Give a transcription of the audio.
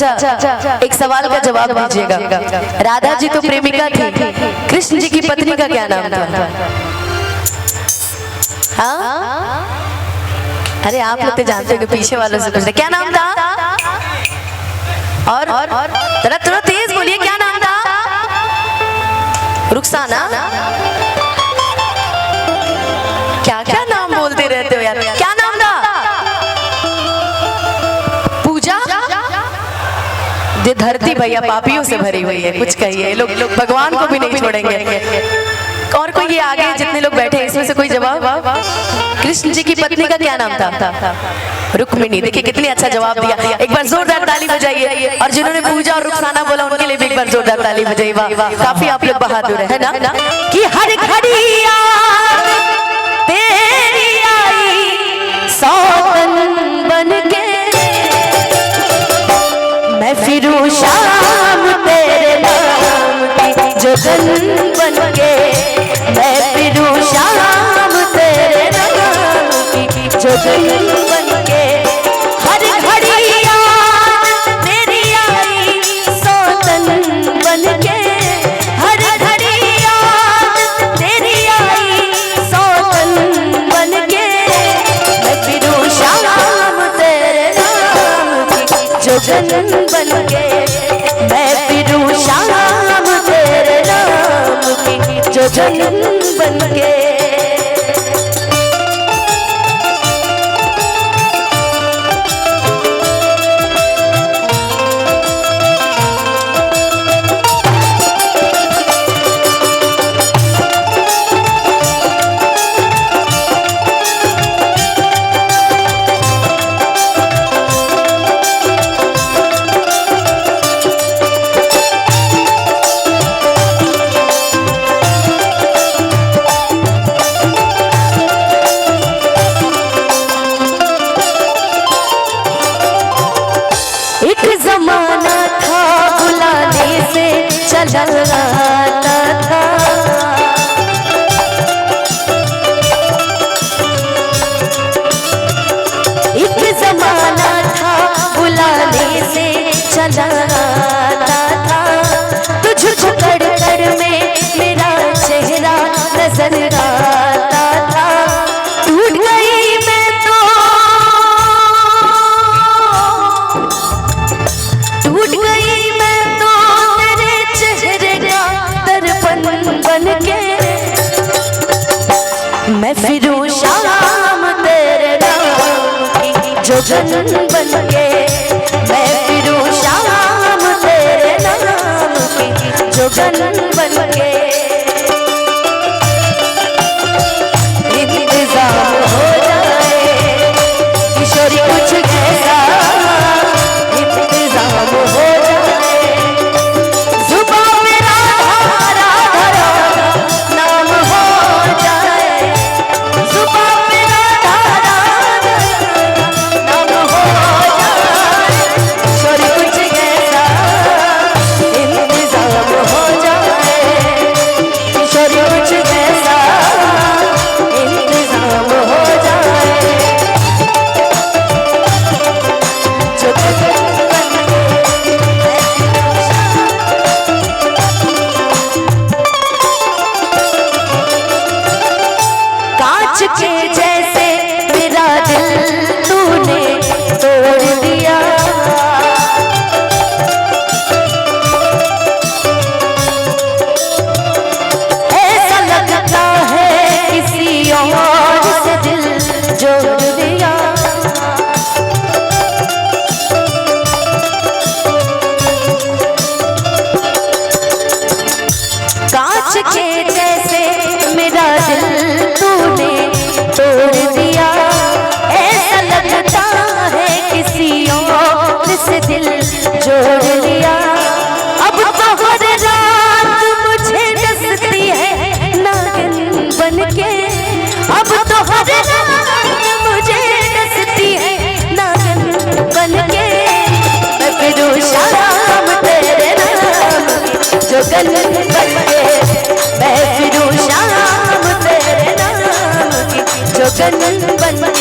अच्छा, एक सवाल का जवाब दीजिएगा। राधा जी तो प्रेमिका थी, कृष्ण जी की पत्नी का क्या नाम था? हाँ, अरे आप लोग तो जानते हो कि पीछे वालों से पूछते क्या नाम था? और थोड़ा तेज बोलिए, क्या नाम था? रुखसाना? क्या क्या नाम बोलते रहते हो यार, क्या नाम था? पूजा? ये धरती भैया पापियों से भरी हुई है, कुछ कहिए, लोग भगवान को भी नहीं छोड़ेंगे। और कोई ये आगे जितने लोग बैठे हैं इसमें से कोई जवाब? कृष्ण जी की पत्नी का क्या नाम था? रुक्मिणी। देखिए कितनी अच्छा जवाब दिया, एक बार जोरदार ताली बजाइए। और जिन्होंने पूजा और रुखसाना बोला उनके लिए भी एक बार जोरदार ताली बजाइए। वाह, काफी आप लोग बहादुर है ना? कि हर घड़िया तेरी आई सौतन बनके, मैं फिरूं शाम तेरे नाम की जोगन बनके, मैं फिरूं शाम तेरे नाम की जोगन बनके। हर घड़िया तेरी आई सौतन बनके, हर घड़िया तेरी आई सौतन बनके, मैं फिरूं शाम तेरे नाम की जोगन बनके, मैं फिरूं शाम तेरे नाम की जोगन बनके। चलाता था एक जमाना था, बुलाने से चलाता था। तुझको कर कर में मेरा चेहरा नजर आता था। टूट गई मैं तो, टूट गई मैं तो बनके, मैं फिरूं शाम तेरे नाम की जोगन बनके, मैं फिरूं शाम तेरे नाम की जोगन बनके। इंतजाम हो जाए किशोरी कुछ ऐसा, इंतजाम हो जाए के जैसे मेरा दिल तूने तोड़ दिया। ऐसा लगता है किसी और से दिल जोड़ दिया। कांच के जैसे मेरा दिल तूने तोड़ दिया। ऐसा लगता है किसी और से दिल जोड़ लिया। अब तो हर रात मुझे डसती है नागिन बनके, अब तो हर रात मुझे डसती है नागिन बनके, मैं फिरूं शाम तेरे नाम की जोगन बनके, मैं फिरूं शाम तेरे नाम की जोगन बनके।